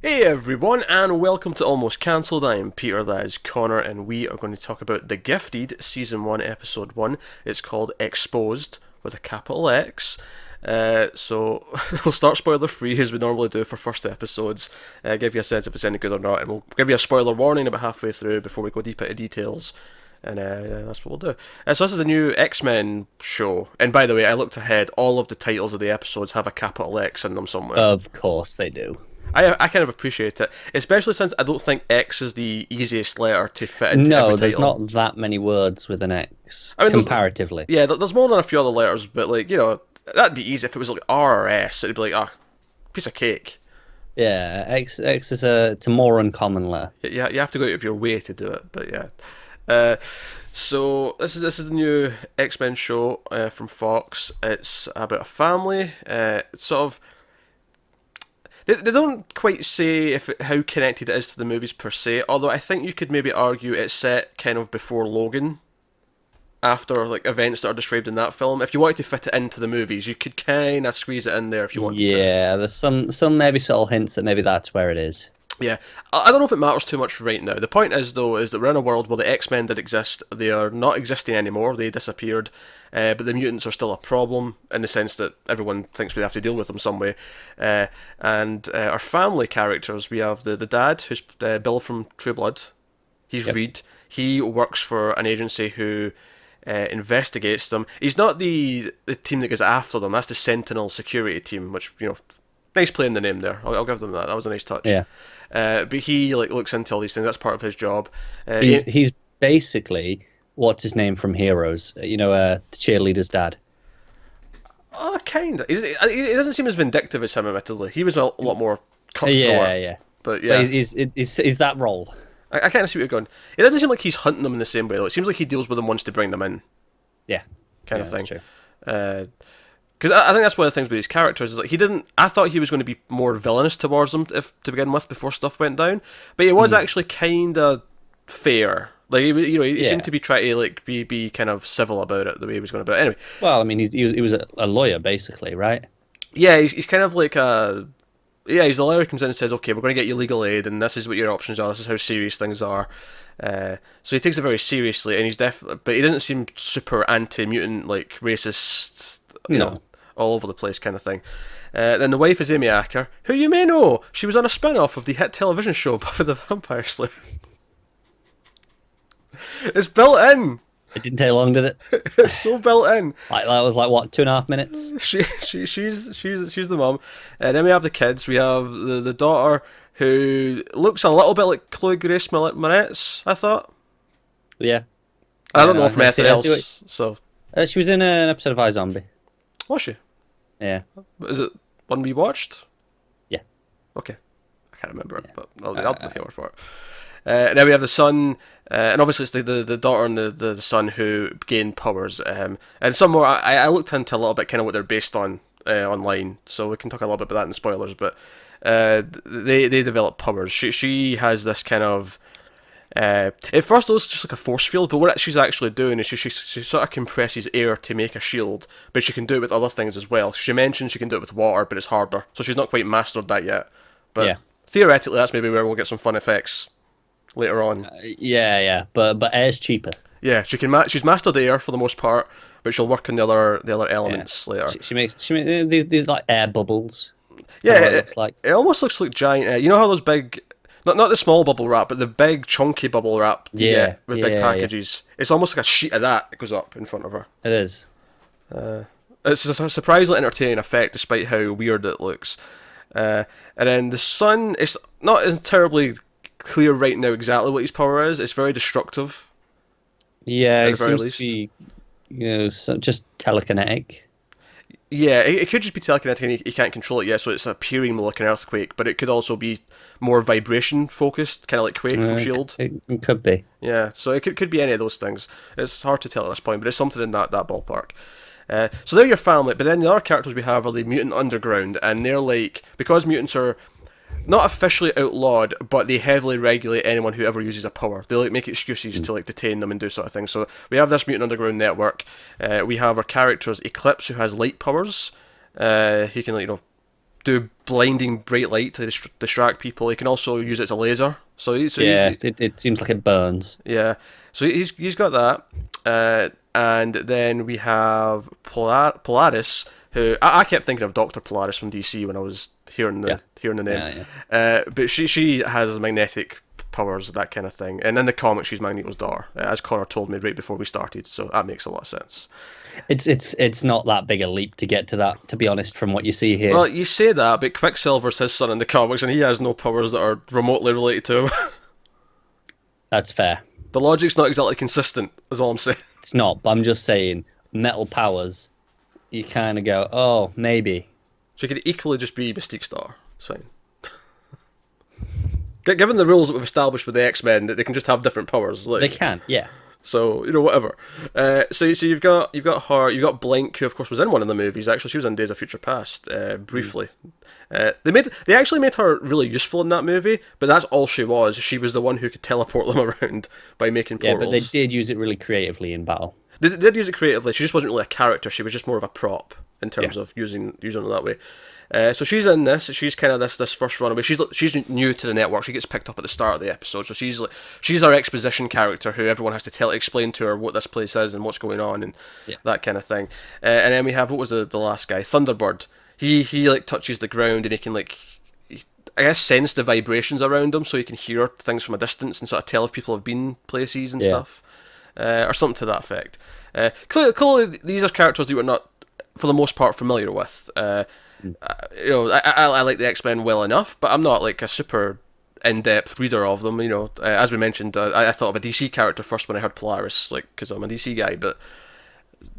Hey everyone, and welcome to Almost Cancelled. I am Peter, that is Connor, and we are going to talk about The Gifted, Season 1, Episode 1. It's called Exposed, with a capital X. So, we'll start spoiler free as we normally do for first episodes, give you a sense if it's any good or not, and we'll give you a spoiler warning about halfway through before we go deep into details. And that's what we'll do. So this is a new XMen show. And by the way, I looked ahead, all of the titles of the episodes have a capital X in them somewhere. Of course they do. I kind of appreciate it, especially since I don't think X is the easiest letter to fit into every No, title. there's not that many words with an X, I mean, comparatively. Yeah, there's more than a few other letters, but like, that'd be easy if it was like R or S. It'd be like, piece of cake. Yeah, X is it's a more uncommon letter. Yeah, you have to go out of your way to do it, but yeah. So this is the new X-Men show from Fox. It's about a family. Sort of. They don't quite say how connected it is to the movies per se, although I think you could maybe argue it's set kind of before Logan, after like events that are described in that film. If you wanted to fit it into the movies, you could kind of squeeze it in there if you wanted to. Yeah, there's some maybe subtle hints that maybe that's where it is. Yeah, I don't know if it matters too much right now. The point is, though, is that we're in a world where the X-Men did exist. They are not existing anymore. They disappeared. But the mutants are still a problem in the sense that everyone thinks we have to deal with them some way. And our family characters, we have the dad, who's Bill from True Blood. He's Yep. Reed. He works for an agency who investigates them. He's not the team that goes after them. That's the Sentinel security team, which, nice play in the name there. I'll give them that. That was a nice touch. Yeah. But he looks into all these things. That's part of his job. He's basically what's his name from Heroes. The cheerleader's dad. Kind of. He doesn't seem as vindictive as him, admittedly. He was a lot more cutthroat. Yeah. But yeah, But he's that role. I kind of see what you're going. It doesn't seem like he's hunting them in the same way, though. It seems like he deals with them once to bring them in, Yeah. kind of thing. That's true. Because I think that's one of the things with these characters is like he didn't. I thought he was going to be more villainous towards them to begin with before stuff went down, but he was actually kind of fair. Like he seemed to be trying to like be kind of civil about it the way he was going about it. Anyway, Well, I mean, he was a lawyer basically, right? yeah, he's kind of like a. Yeah, he's the lawyer who comes in and says, okay, we're going to get you legal aid, and this is what your options are, this is how serious things are. So he takes it very seriously, and but he doesn't seem super anti-mutant, like, racist, No. all over the place kind of thing. Then the wife is Amy Acker, who you may know, she was on a spin-off of the hit television show Buffy the Vampire Slayer. It's built in! It didn't take long, did it? It's so built in. Like that was like what, 2.5 minutes? She's the mum, and then we have the kids. We have the daughter who looks a little bit like Chloe Grace Moretz. I thought. Yeah. I don't know if I anything see- I see else. So She was in an episode of iZombie. was she? Yeah. Is it one we watched? Yeah. Okay, I can't remember it, but I'll take your word for it. Now we have the son, and obviously it's the daughter and the son who gain powers. And some more. I looked into a little bit kind of what they're based on online, so we can talk a little bit about that in spoilers. But they develop powers. She has this kind of. At first, it was just like a force field, but what she's actually doing is she sort of compresses air to make a shield, but she can do it with other things as well. She mentions she can do it with water, but it's harder, so she's not quite mastered that yet. But Yeah. theoretically, that's maybe where we'll get some fun effects later on. Yeah. But air's cheaper. Yeah, she's mastered air for the most part, but she'll work on the other elements later. She makes these like air bubbles. Yeah, That's what it looks like. it almost looks like giant. You know how those big, not the small bubble wrap, but the big chunky bubble wrap. You Yeah, get with big yeah. packages. It's almost like a sheet of that goes up in front of her. It is. It's a surprisingly entertaining effect, despite how weird it looks. And then the sun, it's not as terribly clear right now exactly what his power is. It's very destructive. Yeah, At it the very seems to be, just telekinetic. Yeah, it could just be telekinetic and he can't control it yet, so it's appearing more like an earthquake, but it could also be more vibration focused, kind of like Quake from S.H.I.E.L.D. It could be. Yeah, so it could be any of those things. It's hard to tell at this point, but it's something in that ballpark. So they're your family, but then the other characters we have are the Mutant Underground, and they're like, because mutants are not officially outlawed, but they heavily regulate anyone who ever uses a power. They like make excuses to like detain them and do sort of things. So we have this Mutant Underground network. We have our characters Eclipse, who has light powers. He can do blinding bright light to distract people. He can also use it as a laser. It seems like it burns. Yeah, so he's got that, and then we have Polaris, who I kept thinking of Dr. Polaris from DC when I was hearing the name. But she has magnetic powers, that kind of thing, and in the comics she's Magneto's daughter, as Connor told me right before we started. So that makes a lot of sense. It's not that big a leap to get to that, to be honest, from what you see here. Well, you say that, but Quicksilver's his son in the comics, and he has no powers that are remotely related to him. That's fair. The logic's not exactly consistent, is all I'm saying. It's not, but I'm just saying, metal powers, you kind of go, oh, maybe. She could equally just be Mystique Star. It's fine. Given the rules that we've established with the X-Men, that they can just have different powers. Like, they can, yeah. So, whatever. So you've got her, you've got Blink, who of course was in one of the movies. Actually, she was in Days of Future Past, briefly. They actually made her really useful in that movie, but that's all she was. She was the one who could teleport them around by making portals. Yeah, but they did use it really creatively in battle. They did use it creatively. She just wasn't really a character. She was just more of a prop in terms of using it that way. So she's in this. She's kind of this first runaway. She's new to the network. She gets picked up at the start of the episode. So she's our exposition character who everyone has to explain to her what this place is and what's going on and that kind of thing. And then we have, what was the last guy? Thunderbird. He like touches the ground and he can I guess sense the vibrations around him, so he can hear things from a distance and sort of tell if people have been places and stuff, or something to that effect. Clearly, these are characters that we're not, for the most part, familiar with. I like the X-Men well enough, but I'm not like a super in-depth reader of them. As we mentioned, I thought of a DC character first when I heard Polaris, because I'm a DC guy. But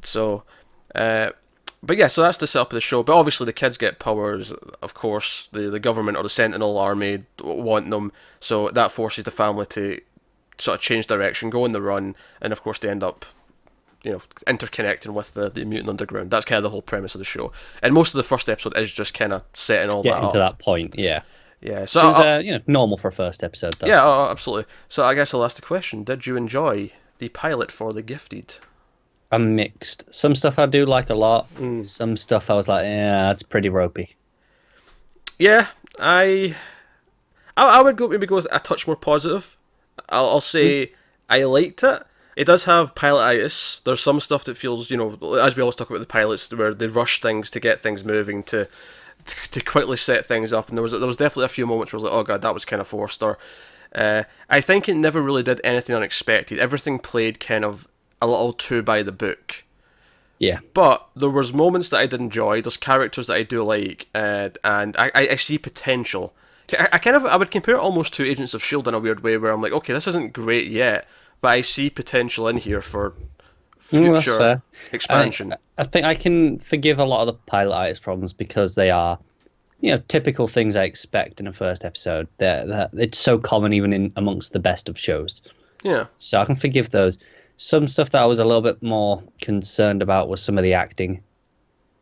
so that's the setup of the show. But obviously, the kids get powers. Of course, the government or the Sentinel Army want them, so that forces the family to sort of change direction, go on the run, and of course they end up interconnecting with the mutant underground. That's kind of the whole premise of the show, and most of the first episode is just kind of setting all that up. Getting to that point, yeah. So which is normal for a first episode, though. Yeah, absolutely. So I guess I'll ask the question: did you enjoy the pilot for The Gifted? I'm mixed. Some stuff I do like a lot. Some stuff I was like, that's pretty ropey. Yeah, I would maybe go a touch more positive. I'll say I liked it. It does have pilotitis. There's some stuff that feels, as we always talk about the pilots, where they rush things to get things moving, to quickly set things up. And there was definitely a few moments where I was like, oh god, that was kind of forced. Or I think it never really did anything unexpected. Everything played kind of a little too by the book. Yeah. But there was moments that I did enjoy. There's characters that I do like, and I see potential. I would compare it almost to Agents of S.H.I.E.L.D. in a weird way, where I'm like, okay, this isn't great yet, but I see potential in here for future expansion. I think I can forgive a lot of the pilotitis problems because they are, typical things I expect in a first episode. It's so common even amongst the best of shows. Yeah. So I can forgive those. Some stuff that I was a little bit more concerned about was some of the acting,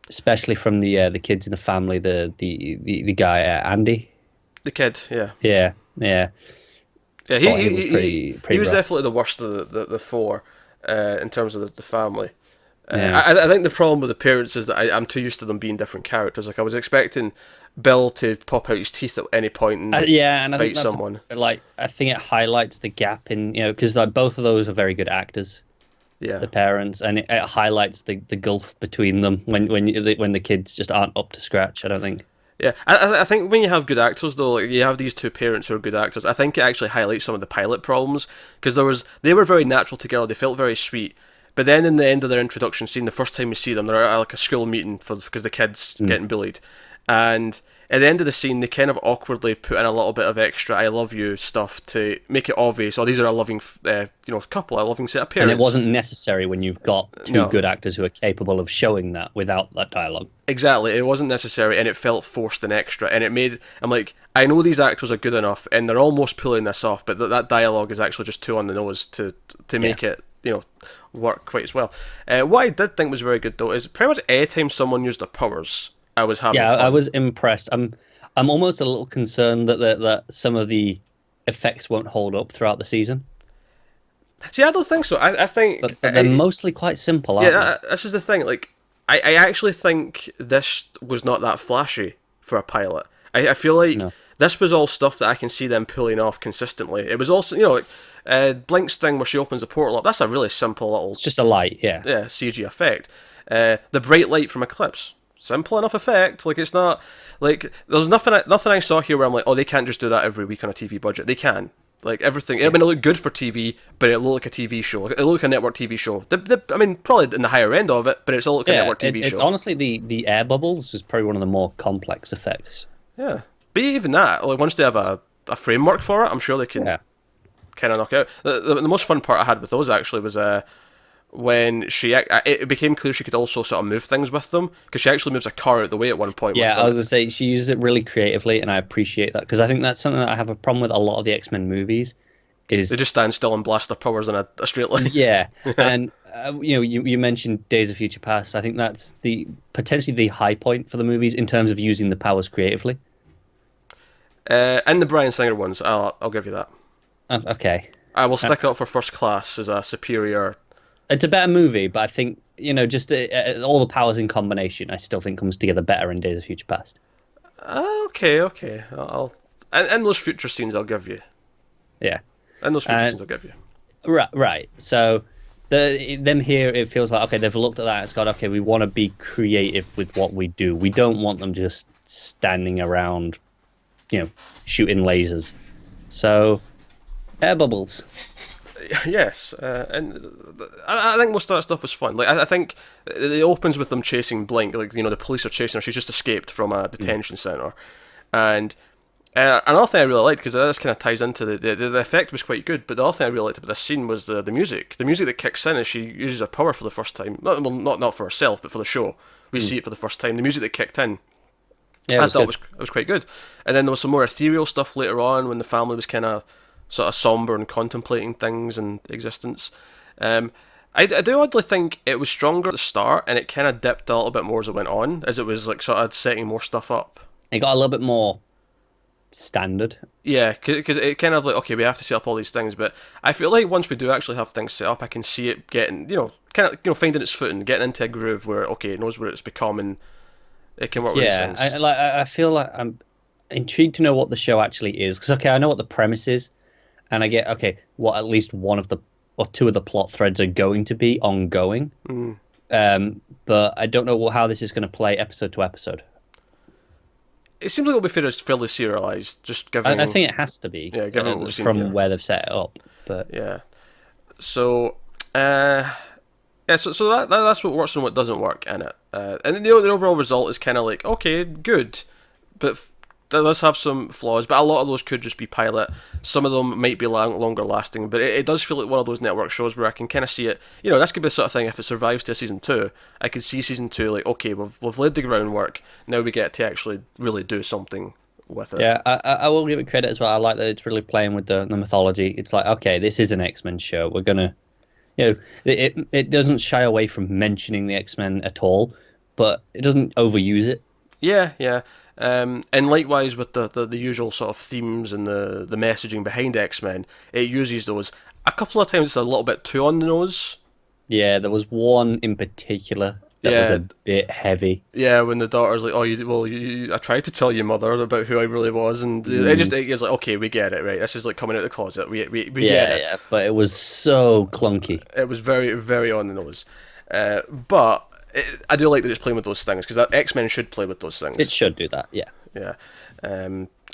especially from the kids in the family. The guy Andy. The kid, yeah. Yeah. He was definitely the worst of the four in terms of the family. I think the problem with the parents is that I'm too used to them being different characters. Like I was expecting Bill to pop out his teeth at any point and and I bite think that's someone. I think it highlights the gap in because both of those are very good actors. Yeah, the parents, and it highlights the gulf between them when the kids just aren't up to scratch. I don't think. Yeah, I think when you have good actors, though, like you have these two parents who are good actors, I think it actually highlights some of the pilot problems, because they were very natural together, they felt very sweet, but then in the end of their introduction scene, the first time we see them, they're at like a school meeting because the kid's getting bullied, and at the end of the scene, they kind of awkwardly put in a little bit of extra "I love you" stuff to make it obvious. Oh, these are a loving, couple, a loving set of parents. And it wasn't necessary when you've got two good actors who are capable of showing that without that dialogue. Exactly, it wasn't necessary, and it felt forced and extra. And I'm like, I know these actors are good enough, and they're almost pulling this off, but that dialogue is actually just too on the nose to make it, work quite as well. What I did think was very good though is pretty much any time someone used their powers, I was having fun. I was impressed. I'm almost a little concerned that some of the effects won't hold up throughout the season. See, I don't think so. I think but they're mostly quite simple, aren't they? This is the thing. Like, I actually think this was not that flashy for a pilot. I feel like No. this was all stuff that I can see them pulling off consistently. It was also, you know, like Blink's thing where she opens the portal up. That's a really simple little It's just a light, yeah. CG effect. The bright light from Eclipse, simple enough effect. Like, it's not like there's nothing I saw here where I'm like, oh, they can't just do that every week on a TV budget. They can. Like, everything. I mean, it looked good for TV, but it looked like a TV show. It looked like a network TV show. I mean, probably in the higher end of it, but it's all like a network TV show. It's honestly the air bubbles is probably one of the more complex effects. Yeah, but even that, like, once they have a framework for it, I'm sure they can kind of knock out. The most fun part I had with those actually was when it became clear she could also sort of move things with them, because she actually moves a car out the way at one point. Yeah, with them. I was going to say, she uses it really creatively, and I appreciate that, because I think that's something that I have a problem with a lot of the X-Men movies, is... They just stand still and blast their powers in a straight line. Yeah, and, you know, you mentioned Days of Future Past. I think that's potentially the high point for the movies in terms of using the powers creatively. And the Bryan Singer ones, I'll give you that. Okay. I will stick up for First Class as a superior... It's a better movie, but I think, you know, just all the powers in combination, I still think comes together better in Days of Future Past. Okay. And those future scenes I'll give you. Yeah. And those future scenes I'll give you. Right. So, them here, it feels like, okay, they've looked at that and it's got, okay, we want to be creative with what we do. We don't want them just standing around, you know, shooting lasers. So, air bubbles. Yes, and I think most of that stuff was fun. Like, I think it opens with them chasing Blink. Like, you know, the police are chasing her. She's just escaped from a detention center, and another thing I really liked, because this kind of ties into the effect was quite good. But the other thing I really liked about this scene was the music. The music that kicks in as she uses her power for the first time. Not for herself, but for the show. We see it for the first time. The music that kicked in. Yeah, I thought it was quite good. And then there was some more ethereal stuff later on when the family was kind of sort of somber and contemplating things and existence. I do oddly think it was stronger at the start, and it kind of dipped a little bit more as it went on, as it was like sort of setting more stuff up. It got a little bit more standard. Yeah, because it kind of like, okay, we have to set up all these things, but I feel like once we do actually have things set up, I can see it getting, finding its footing, getting into a groove where, okay, it knows where it's become, and it can work with these things. I feel like I'm intrigued to know what the show actually is, because, okay, I know what the premise is, and I get, okay, what at least one of the, or two of the plot threads are going to be ongoing, but I don't know how this is going to play episode to episode. It seems like it'll be fairly serialized, just given... I think it has to be, given what we've seen from here. where they've set it up. But yeah, so so that's what works and what doesn't work in it, and the overall result is kind of like, okay, good, but it does have some flaws, but a lot of those could just be pilot. Some of them might be longer lasting, but it does feel like one of those network shows where I can kind of see it. You know, this could be the sort of thing, if it survives to season 2, I could see season 2 like, okay, we've laid the groundwork, now we get to actually really do something with it. Yeah, I will give it credit as well. I like that it's really playing with the mythology. It's like, okay, this is an X-Men show. We're gonna, you know, it doesn't shy away from mentioning the X-Men at all, but it doesn't overuse it. Yeah. And likewise with the usual sort of themes and the messaging behind X-Men, it uses those. A couple of times it's a little bit too on the nose. Yeah, there was one in particular that was a bit heavy. Yeah, when the daughter's like, I tried to tell you, mother, about who I really was, and it's like, okay, we get it, right? This is like coming out of the closet. We get it. Yeah, but it was so clunky. It was very, very on the nose. But I do like that it's playing with those things, because X-Men should play with those things. It should do that, yeah. Yeah.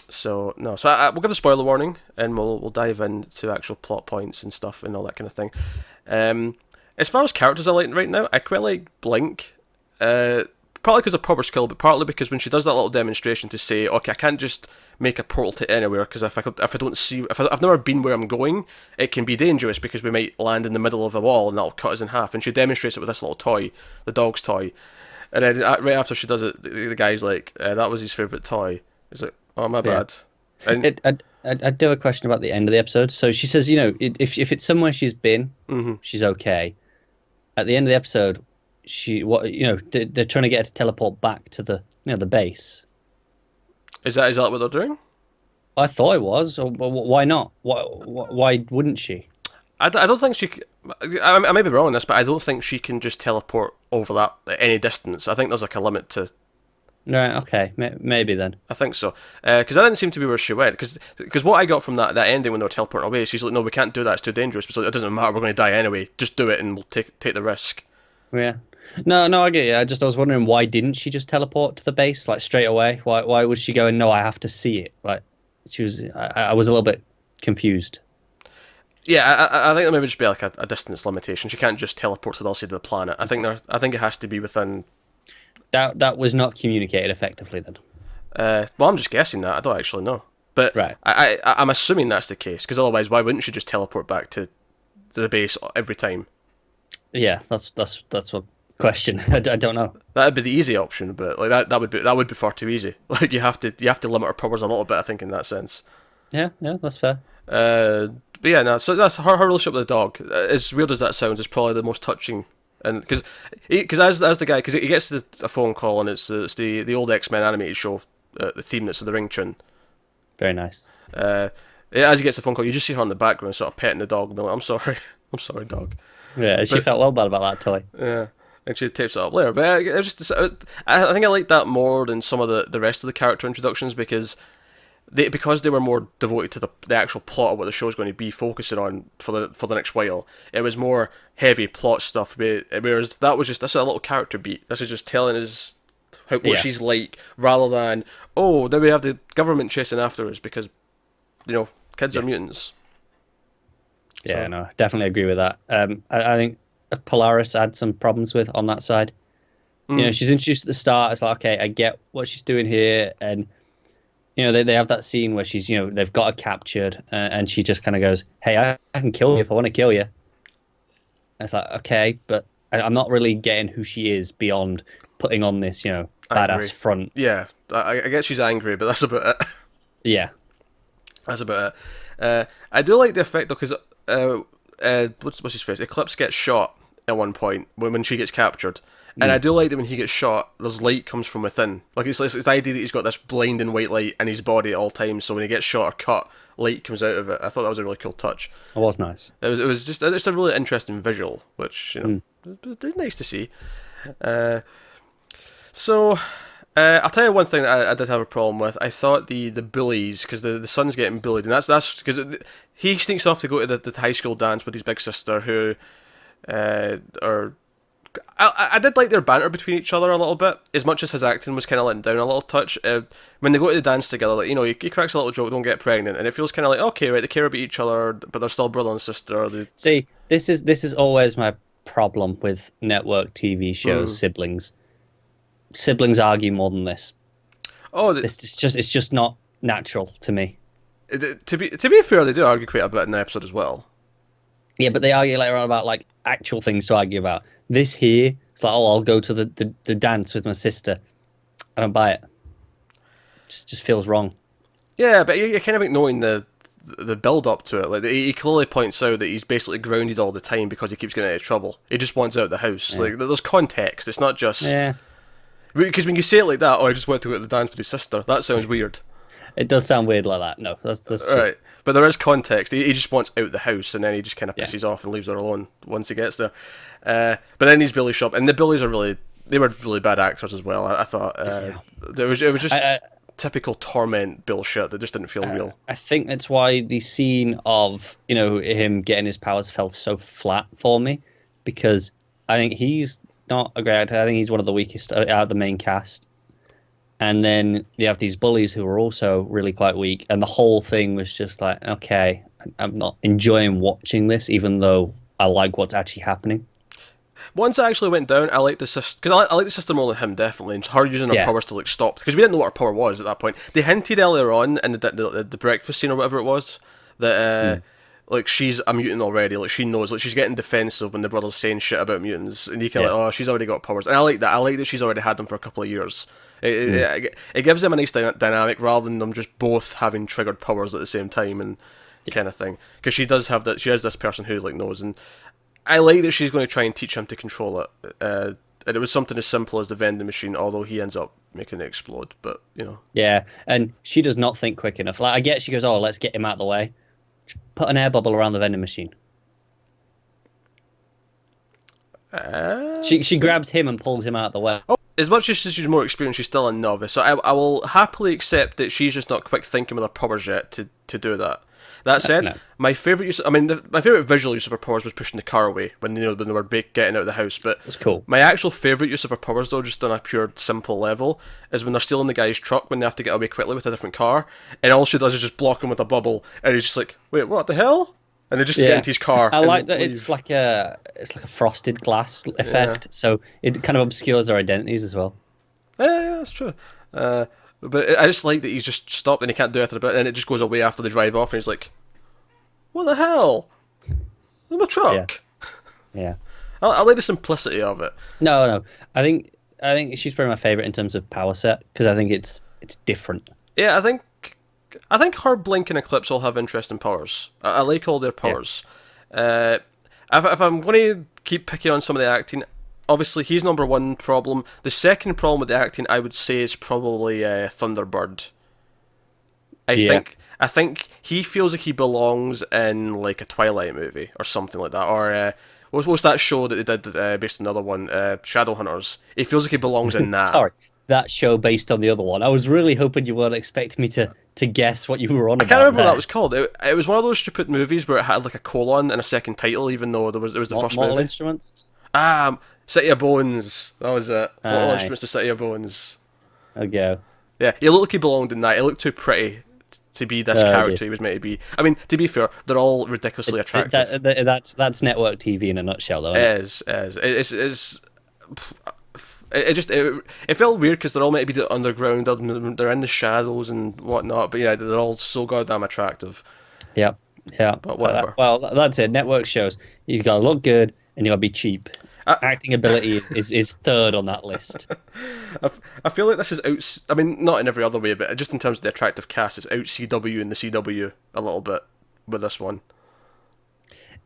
So we'll give a spoiler warning, and we'll dive into actual plot points and stuff and all that kind of thing. As far as characters I like right now, I quite like Blink. Partly because of power skill, but partly because when she does that little demonstration to say, okay, I can't just make a portal to anywhere, because if I've never been where I'm going, it can be dangerous because we might land in the middle of a wall and that'll cut us in half. And she demonstrates it with this little toy, the dog's toy. And then right after she does it, the guy's like, that was his favourite toy. He's like, oh, my bad. And I do have a question about the end of the episode. So she says, you know, if it's somewhere she's been, she's okay. At the end of the episode, they're trying to get her to teleport back to the base. Is that what they're doing? I thought it was. Or why not? Why wouldn't she? I don't think she... I may be wrong on this, but I don't think she can just teleport over that at any distance. I think there's like a limit to Right. Okay. Maybe then. I think so. Because that didn't seem to be where she went. Because what I got from that ending when they were teleporting away, she's like, no, we can't do that. It's too dangerous. But it doesn't matter. We're going to die anyway. Just do it, and we'll take the risk. Yeah. No, I get you. I was wondering, why didn't she just teleport to the base like straight away? Why was she going, no, I have to see it? Like, I was a little bit confused. Yeah, I think there may just be like a distance limitation. She can't just teleport to the other side of the planet. I think it has to be within. That was not communicated effectively then. Well, I'm just guessing that. I don't actually know. But right. I'm assuming that's the case, because otherwise, why wouldn't she just teleport back to the base every time? Yeah, that's what question. I don't know. That'd be the easy option, but like that would be far too easy. Like you have to limit her powers a little bit, I think, in that sense. Yeah, that's fair. But yeah, no. So that's her relationship with the dog. As weird as that sounds, it's probably the most touching. And because as the guy, because he gets a phone call, and it's the old XMen animated show, the theme that's the ring tune. Very nice. As he gets the phone call, you just see her in the background, sort of petting the dog, and being like, "I'm sorry, I'm sorry, dog." Yeah, she felt well bad about that toy. Yeah, and she tapes it up later. But I think I like that more than some of the rest of the character introductions, because they were more devoted to the actual plot of what the show's going to be focusing on for the next while. It was more heavy plot stuff, whereas that's a little character beat. This is just telling us what she's like, rather than, oh, then we have the government chasing after us because, kids are mutants. Yeah, no, definitely agree with that. I think Polaris had some problems with on that side. She's introduced at the start. It's like, okay, I get what she's doing here, and they have that scene where she's, they've got her captured, and she just kind of goes, "Hey, I can kill you if I want to kill you." And it's like, okay, but I'm not really getting who she is beyond putting on this, badass front. Yeah, I guess she's angry, but that's about it. Yeah, that's about it. I do like the effect though, because what's his face? Eclipse gets shot at one point when she gets captured, and I do like that when he gets shot, there's light comes from within. Like it's the idea that he's got this blinding white light in his body at all times, so when he gets shot or cut, light comes out of it. I thought that was a really cool touch. It was nice. It was just it's a really interesting visual, which it's nice to see. So. I'll tell you one thing that I did have a problem with. I thought the bullies, because the son's getting bullied, and that's because he sneaks off to go to the high school dance with his big sister, who I did like their banter between each other a little bit, as much as his acting was kind of letting down a little touch. When they go to the dance together, like, he cracks a little joke, "Don't get pregnant," and it feels kind of like, okay, right, they care about each other, but they're still brother and sister. See, this is always my problem with network TV shows. Siblings argue more than this. Oh, it's just not natural to me. To be fair, they do argue quite a bit in the episode as well. Yeah, but they argue later on about like actual things to argue about. This here, it's like, oh, I'll go to the dance with my sister. I don't buy it. Just feels wrong. Yeah, but you're kind of ignoring the build up to it. Like he clearly points out that he's basically grounded all the time because he keeps getting out of trouble. He just wants out of the house. Yeah. Like there's context. It's not just. Yeah. Because when you say it like that, I just want to go to the dance with his sister. That sounds weird. It does sound weird like that. No, that's true. Right. But there is context. He just wants out the house, and then he just kind of pisses off and leaves her alone once he gets there. But then he's bully shop, and the bullies they were really bad actors as well. I thought it was just typical torment bullshit that just didn't feel real. I think that's why the scene of him getting his powers felt so flat for me, because I think he's not a great actor. I think he's one of the weakest out of the main cast. And then you have these bullies who are also really quite weak, and the whole thing was just like, okay, I'm not enjoying watching this, even though I like what's actually happening. Once I actually went down, I liked the system, because I like the system more than him, definitely, and her using her powers to stop, because we didn't know what her power was at that point. They hinted earlier on in the breakfast scene or whatever it was that like she's a mutant already, like she knows, like she's getting defensive when the brother's saying shit about mutants, and you can like, oh, she's already got powers, and I like that. I like that she's already had them for a couple of years. It gives them a nice dynamic rather than them just both having triggered powers at the same time and kind of thing. Because she does have that. She has this person who knows, and I like that she's going to try and teach him to control it. And it was something as simple as the vending machine, although he ends up making it explode. But yeah, and she does not think quick enough. Like I get, she goes, "Oh, let's get him out of the way." Put an air bubble around the vending machine. She grabs him and pulls him out of the way. Oh, as much as she's more experienced, she's still a novice. So I will happily accept that she's just not quick thinking with her powers yet to do that. That said, No. my favourite use, my favourite visual use of her powers was pushing the car away when when they were getting out of the house. But It's cool. my actual favourite use of her powers, though, just on a pure simple level, is when they're stealing the guy's truck when they have to get away quickly with a different car, and all she does is just block him with a bubble, and he's just like, "Wait, what the hell?" And they just get into his car. I and like that leave. it's like a frosted glass effect, so it kind of obscures their identities as well. Yeah, that's true. But I just like that he's just stopped and he can't do anything about it, and it just goes away after they drive off, and he's like, "What the hell? I'm a truck." Yeah. I like the simplicity of it. No. I think she's probably my favorite in terms of power set because I think it's different. Yeah, I think her, Blink, and Eclipse all have interesting powers. I like all their powers. If I'm going to keep picking on some of the acting, obviously he's number one problem. The second problem with the acting, I would say, is probably Thunderbird. I think he feels like he belongs in like a Twilight movie or something like that, or what's that show that they did based on another one, Shadowhunters? He feels like he belongs in that. Sorry, that show based on the other one. I was really hoping you weren't expecting me to guess what you were on about. I can't remember there. what that was called. It was one of those stupid movies where it had like a colon and a second title, even though it was the first Mortal movie. Instruments. City of Bones. That was it. Mortal Aye. Instruments, the City of Bones. There we go. Yeah, he looked like he belonged in that. He looked too pretty to be this character he was meant to be. I mean, to be fair, they're all ridiculously attractive. That's network TV in a nutshell, though. Isn't It felt weird because they're all meant to be the underground. They're in the shadows and whatnot. But yeah, they're all so goddamn attractive. Yep. Yeah. But whatever. Well, that's it. Network shows. You've got to look good and you got to be cheap. Acting ability is third on that list. I feel like this is out. I mean, not in every other way, but just in terms of the attractive cast, it's out CW and the CW a little bit with this one.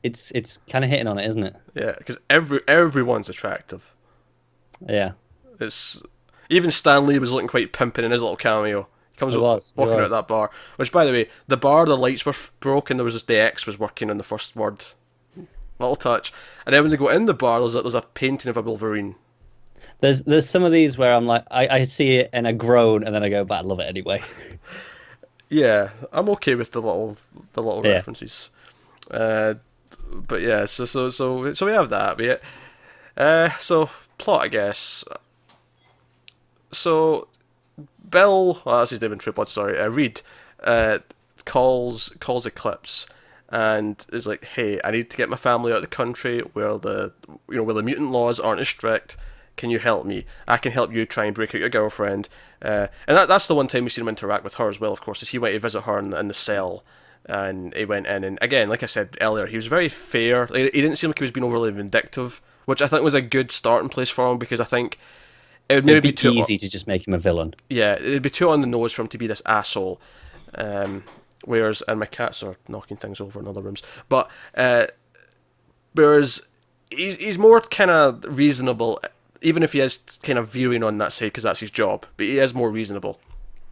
It's kind of hitting on it, isn't it? Yeah, because everyone's attractive. Yeah. It's even Stan Lee was looking quite pimping in his little cameo. He comes walking out of that bar. Which, by the way, the bar, the lights were broken. There was just the X was working on the first word. Little touch. And then when they go in the bar, there's a painting of a Wolverine. There's some of these where I'm like, I see it and I groan, and then I go, but I love it anyway. Yeah, I'm okay with the little references. But yeah, so we have that. But yeah, so plot, I guess. So Bill, that's his name in True Blood. Sorry, Reed calls Eclipse. And is like, hey, I need to get my family out of the country where the mutant laws aren't as strict. Can you help me? I can help you try and break out your girlfriend. And that's the one time we seen him interact with her as well, of course, is he went to visit her in the cell. And he went in, and again, like I said earlier, he was very fair. He didn't seem like he was being overly vindictive, which I think was a good starting place for him, because I think it would maybe be too easy to just make him a villain. Yeah, it'd be too on the nose for him to be this asshole. Whereas, and my cats are knocking things over in other rooms, but whereas he's more kind of reasonable, even if he is kind of veering on that side because that's his job, but he is more reasonable.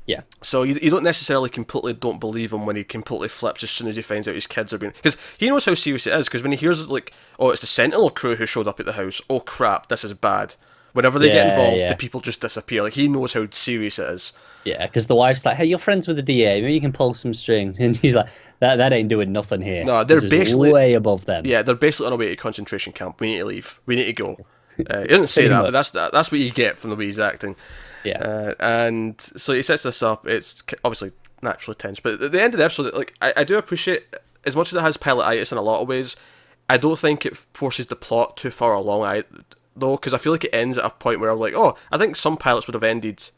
Yeah. So you don't necessarily completely don't believe him when he completely flips as soon as he finds out his kids are being... Because he knows how serious it is, because when he hears, like, oh, it's the Sentinel crew who showed up at the house, oh crap, this is bad. Whenever they get involved, the people just disappear. Like, he knows how serious it is. Yeah, because the wife's like, hey, you're friends with the DA, maybe you can pull some strings. And he's like, that ain't doing nothing here. No, they're basically... way above them. Yeah, they're basically on a way to a concentration camp. We need to leave. We need to go. He doesn't say that, but that's what you get from the way he's acting. Yeah. And so he sets this up. It's obviously naturally tense. But at the end of the episode, like I do appreciate, as much as it has pilotitis in a lot of ways, I don't think it forces the plot too far along, though, because I feel like it ends at a point where I'm like, oh, I think some pilots would have ended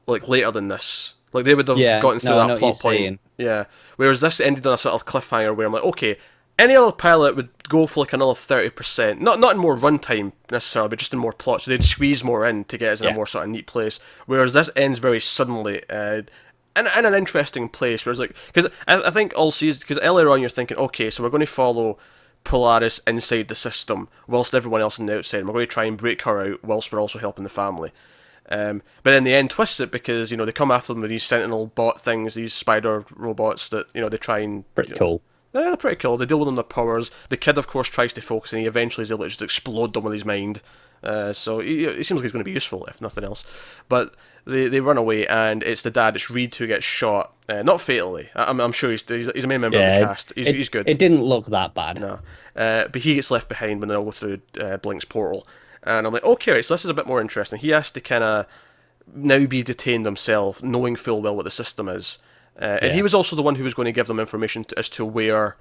like later than this. Like they would have gotten through that plot point. Saying. Yeah. Whereas this ended on a sort of cliffhanger where I'm like, okay, any other pilot would go for like another 30%. Not in more runtime necessarily, but just in more plot. So they'd squeeze more in to get us in a more sort of neat place. Whereas this ends very suddenly in an interesting place. Whereas like, because I think all seasons, because earlier on you're thinking, okay, so we're going to follow Polaris inside the system whilst everyone else on the outside. And we're going to try and break her out whilst we're also helping the family. But then the end twists it because, they come after them with these Sentinel bot things, these spider robots that, they try and... Pretty cool. They're pretty cool. They deal with their powers. The kid, of course, tries to focus, and he eventually is able to just explode them with his mind. So it seems like he's going to be useful, if nothing else. But they run away, and it's the dad, it's Reed, who gets shot. Not fatally. I'm sure he's a main member of the cast. He's good. It didn't look that bad. No. But he gets left behind when they all go through Blink's portal. And I'm like, okay, right, so this is a bit more interesting. He has to kind of now be detained himself, knowing full well what the system is. And he was also the one who was going to give them information as to where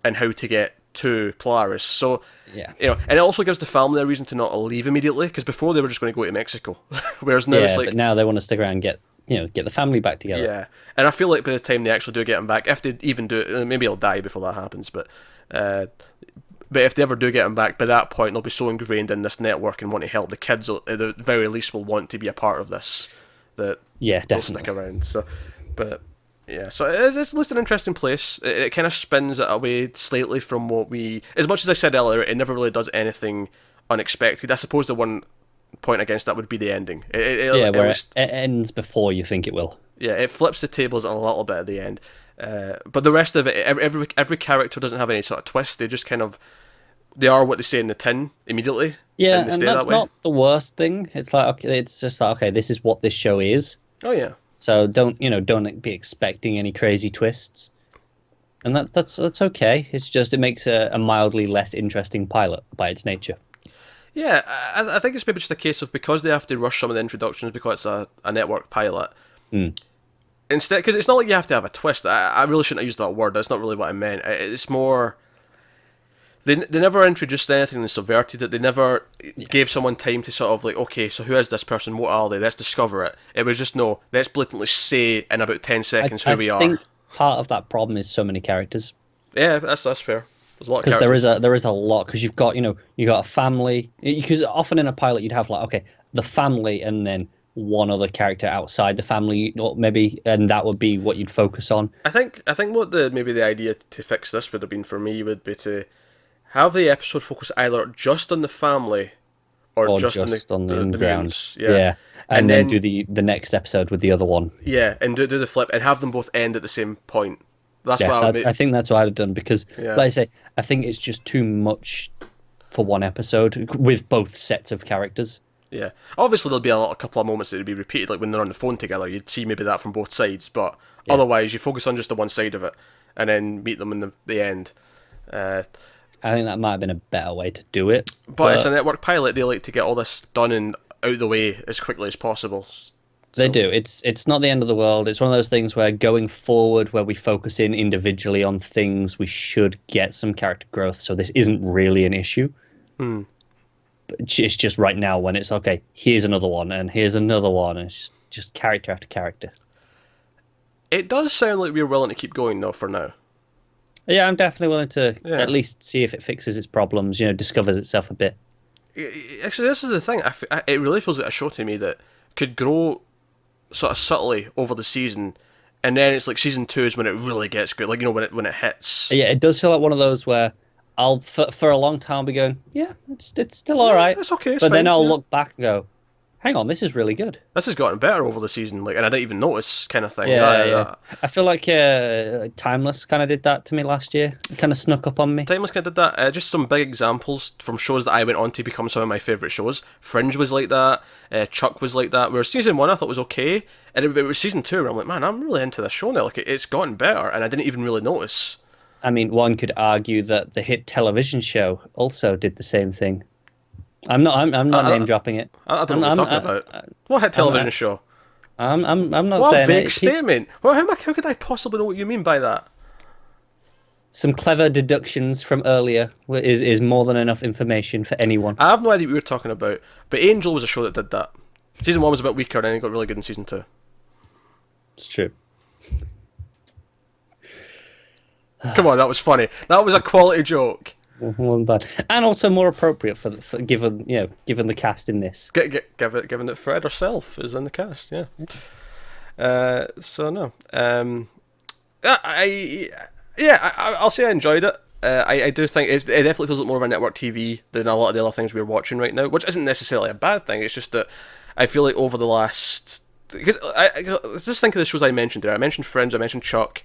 and how to get to Polaris. So, and it also gives the family a reason to not leave immediately, because before they were just going to go to Mexico. Whereas now it's like... but now they want to stick around and get the family back together. Yeah, and I feel like by the time they actually do get him back, if they even do it, maybe he'll die before that happens, but if they ever do get him back, by that point they'll be so ingrained in this network and want to help. The kids, at the very least, will want to be a part of this, that they'll stick around. So, but... yeah, so it's at least an interesting place. It kind of spins it away slightly from what we... As much as I said earlier, it never really does anything unexpected. I suppose the one point against that would be the ending. It ends before you think it will. Yeah, it flips the tables a little bit at the end. But the rest of it, every character doesn't have any sort of twist. They just kind of... They are what they say in the tin immediately. Yeah, and that's not the worst thing. It's like, okay, it's just like, okay, this is what this show is. Oh yeah. So don't be expecting any crazy twists, and that's okay. It's just it makes a mildly less interesting pilot by its nature. Yeah, I think it's maybe just a case of, because they have to rush some of the introductions because it's a network pilot. Instead, because it's not like you have to have a twist. I really shouldn't have used that word. That's not really what I meant. It's more... They never introduced anything and subverted it. They never gave someone time to sort of like, okay, so who is this person? What are they? Let's discover it. It was just, no, let's blatantly say in about 10 seconds who we are. I think part of that problem is so many characters. Yeah, that's fair. There's a lot of characters. Because there is a lot, because you've got, you got a family. Because often in a pilot you'd have like, okay, the family and then one other character outside the family, or maybe, and that would be what you'd focus on. I think what maybe the idea to fix this would have been for me would be to have the episode focus either just on the family or just on the mutants. Yeah. And then do the next episode with the other one. Yeah, and do the flip and have them both end at the same point. That's what I think that's what I'd have done, because, like I say, I think it's just too much for one episode with both sets of characters. Yeah. Obviously, there'll be a couple of moments that would be repeated, like when they're on the phone together. You'd see maybe that from both sides, but otherwise, you focus on just the one side of it and then meet them in the end. I think that might have been a better way to do it. But it's a network pilot. They like to get all this done and out of the way as quickly as possible. They do. It's not the end of the world. It's one of those things where going forward, where we focus in individually on things, we should get some character growth. So this isn't really an issue. But it's just right now when it's, okay, here's another one and here's another one. And it's just character after character. It does sound like we're willing to keep going, though, for now. Yeah, I'm definitely willing to at least see if it fixes its problems, discovers itself a bit. Actually, this is the thing. It really feels like a show to me that could grow sort of subtly over the season, and then it's like season 2 is when it really gets good. Like, when it hits. Yeah, it does feel like one of those where I'll for a long time be going, yeah, it's still all right. It's okay. It's but fine, then I'll look back and go, hang on, this is really good. This has gotten better over the season, and I didn't even notice, kind of thing. Yeah. I feel like Timeless kind of did that to me last year. It kind of snuck up on me. Timeless kind of did that. Just some big examples from shows that I went on to become some of my favourite shows. Fringe was like that. Chuck was like that. Where season 1 I thought was okay, and it was season 2 where I'm like, man, I'm really into this show now. Like, it's gotten better, and I didn't even really notice. I mean, one could argue that the hit television show also did the same thing. I'm not name dropping it. I don't know what you're talking about. What hit television show? I'm not what saying a vague it. statement. Well, how could I possibly know what you mean by that? Some clever deductions from earlier is more than enough information for anyone. I have no idea what you were talking about, but Angel was a show that did that. Season 1 was a bit weaker, and then it got really good in season 2. It's true. Come on, that was funny. That was a quality joke. One bad, and also more appropriate for given the cast in this. Given that Fred herself is in the cast, yeah. So no, I'll say I enjoyed it. I do think it definitely feels like more of a network TV than a lot of the other things we're watching right now, which isn't necessarily a bad thing. It's just that I feel like over the last, because let's just think of the shows I mentioned there. I mentioned Friends, I mentioned Chuck.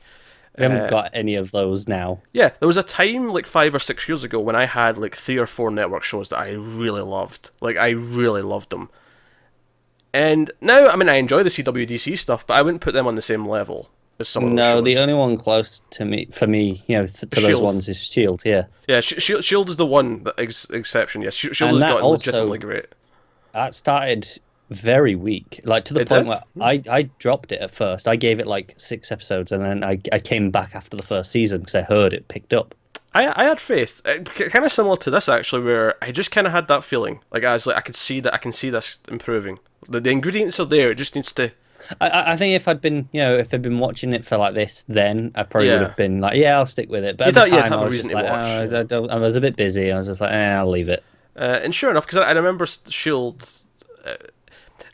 We haven't got any of those now. Yeah, there was a time like 5 or 6 years ago when I had like 3 or 4 network shows that I really loved. Like, I really loved them. And now, I mean, I enjoy the CWDC stuff, but I wouldn't put them on the same level as some of those shows. No, the only one close to me, for me, to those ones is Shield. Yeah. Yeah, Shield is the one exception. Yes, Shield has gotten legitimately great. That started very weak, like to the point where I dropped it at first. I gave it like 6 episodes, and then I came back after the first season because I heard it picked up. I had faith, kind of similar to this actually, where I just kind of had that feeling. Like, I was like, I can see this improving. The ingredients are there. It just needs to. I think if I'd been, if I'd been watching it for like this, then I probably would have been like, yeah, I'll stick with it. But at the time, I was just like, I was a bit busy. I was just like, I'll leave it. And sure enough, because I remember Shield,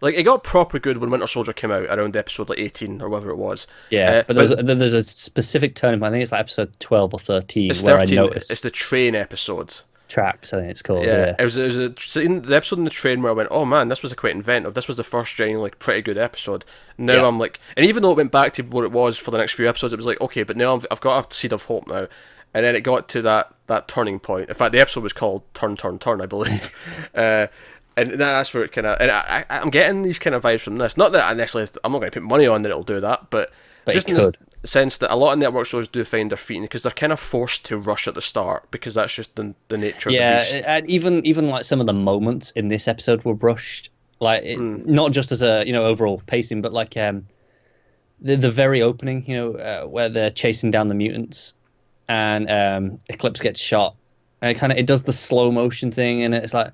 like, it got proper good when Winter Soldier came out around episode like 18 or whatever it was. Yeah, but there's a specific turning point. I think it's like episode 12 or 13 where 13, I noticed. It's the train episode. Tracks, I think it's called. Yeah. It was the episode in the train where I went, oh man, this was quite inventive. This was the first genuine, like, pretty good episode. Now I'm like, and even though it went back to what it was for the next few episodes, it was like, okay, but now I've got a seed of hope now. And then it got to that turning point. In fact, the episode was called Turn, Turn, Turn, I believe. And that's where it kind of, and I'm getting these kind of vibes from this. Not that I'm not going to put money on that it'll do that, but just in the sense that a lot of network shows do find their feet, because they're kind of forced to rush at the start, because that's just the nature of the beast. Yeah, and even like some of the moments in this episode were rushed, like not just as a overall pacing, but like the very opening, where they're chasing down the mutants, and Eclipse gets shot, and it does the slow motion thing, and it's like.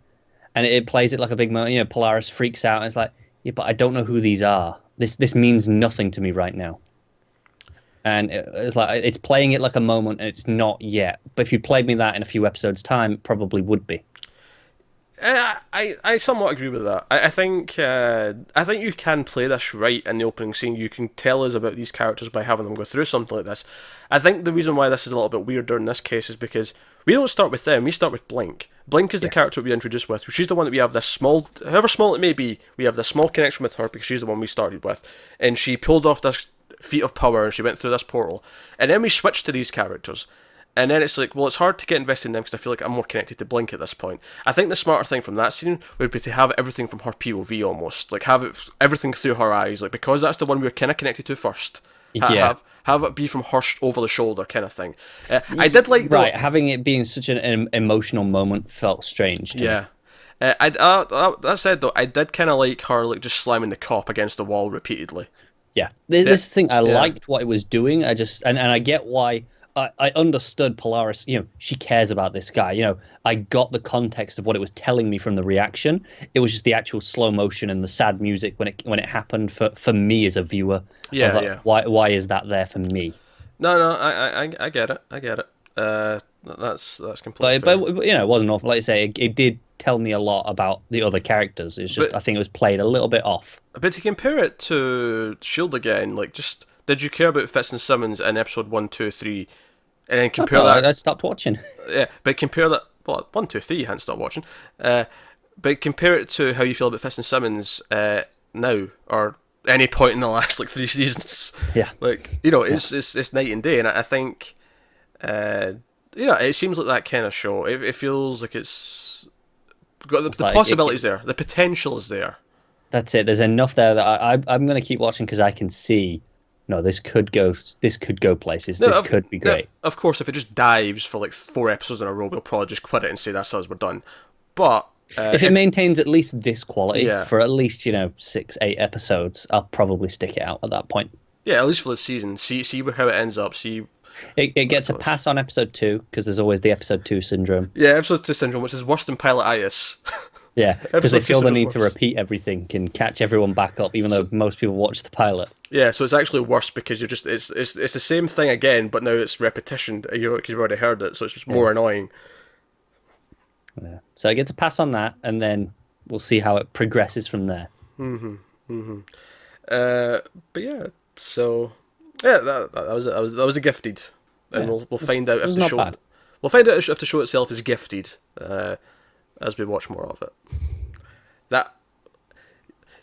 And it plays it like a big moment. Polaris freaks out. And it's like, yeah, but I don't know who these are. This means nothing to me right now. And it's like it's playing it like a moment, and it's not yet. But if you played me that in a few episodes' time, it probably would be. I somewhat agree with that. I think you can play this right in the opening scene. You can tell us about these characters by having them go through something like this. I think the reason why this is a little bit weirder in this case is because we don't start with them. We start with Blink. Blink is the character we introduced with. She's the one that we have this small, however small it may be, we have this small connection with her because she's the one we started with. And she pulled off this feat of power and she went through this portal. And then we switched to these characters. And then it's like, well, it's hard to get invested in them because I feel like I'm more connected to Blink at this point. I think the smarter thing from that scene would be to have everything from her POV almost. Like, have everything through her eyes. Like, because that's the one we were kind of connected to first. Have it be from her over the shoulder kind of thing. I did like... having it being such an emotional moment felt strange to me. That said, though, I did kind of like her like just slamming the cop against the wall repeatedly. Yeah. This thing, I liked what it was doing. I just... And I get why... I understood Polaris, she cares about this guy. I got the context of what it was telling me from the reaction. It was just the actual slow motion and the sad music when it happened for me as a viewer. Why is that there for me? No, I get it. That's completely fair. But it wasn't awful. Like I say, it did tell me a lot about the other characters. It's just I think it was played a little bit off. But to compare it to Shield again, like just did you care about Fitz and Simmons in episode 1, 2, 3? And then compare that. I stopped watching. Yeah, but compare that. Well, 1, 2, 3, you hadn't stopped watching. But compare it to how you feel about Fitz and Simmons now, or any point in the last 3 seasons. Yeah. It's night and day, and I think, it seems like that kind of show. It feels like it's got the possibilities there, the potential is there. That's it. There's enough there that I'm going to keep watching because I can see. No, this could go places. This could be great. Of course, if it just dives for 4 episodes in a row, we'll probably just quit it and say that's us, we're done. But if it maintains at least this quality for at least 6, 8 episodes, I'll probably stick it out at that point. Yeah, at least for the season. See how it ends up. See. It gets a pass on episode 2 because there's always the episode 2 syndrome. Yeah, episode 2 syndrome, which is worse than pilotitis. Yeah, because they feel the need to repeat everything and catch everyone back up, even though most people watch the pilot. Yeah, so it's actually worse because you're just it's the same thing again, but now it's repetition because you've already heard it, so it's just more annoying. Yeah. So it gets a pass on that, and then we'll see how it progresses from there. But yeah, so yeah, that was a gifted, and we'll find out if the show. Bad. We'll find out if the show itself is gifted. As we watch more of it. That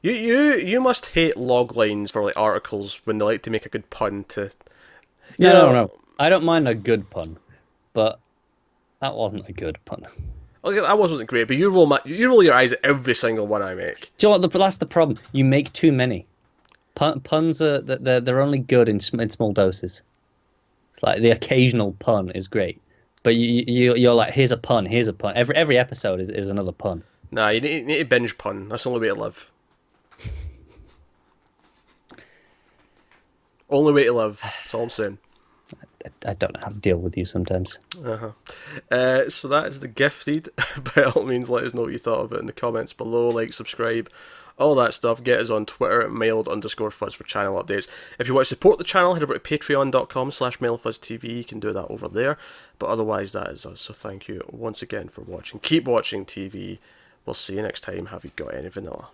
you must hate log lines for articles when they like to make a good pun to No. I don't mind a good pun, but that wasn't a good pun. Okay, that wasn't great, but you roll your eyes at every single one I make. Do you know what? That's the problem. You make too many. Puns are they're only good in small doses. It's like the occasional pun is great, but you're like, here's a pun, here's a pun. Every episode is another pun. Nah, you need to binge pun. That's the only way to live. Only way to live. That's all I'm saying. I don't know how to deal with you sometimes. So that is The Gifted. By all means, let us know what you thought of it in the comments below. Like, subscribe, all that stuff. Get us on Twitter at mailed_fuzz for channel updates. If you want to support the channel, head over to patreon.com/mailedfuzztv. You can do that over there. But otherwise, that is us. So thank you once again for watching. Keep watching TV. We'll see you next time. Have you got any vanilla?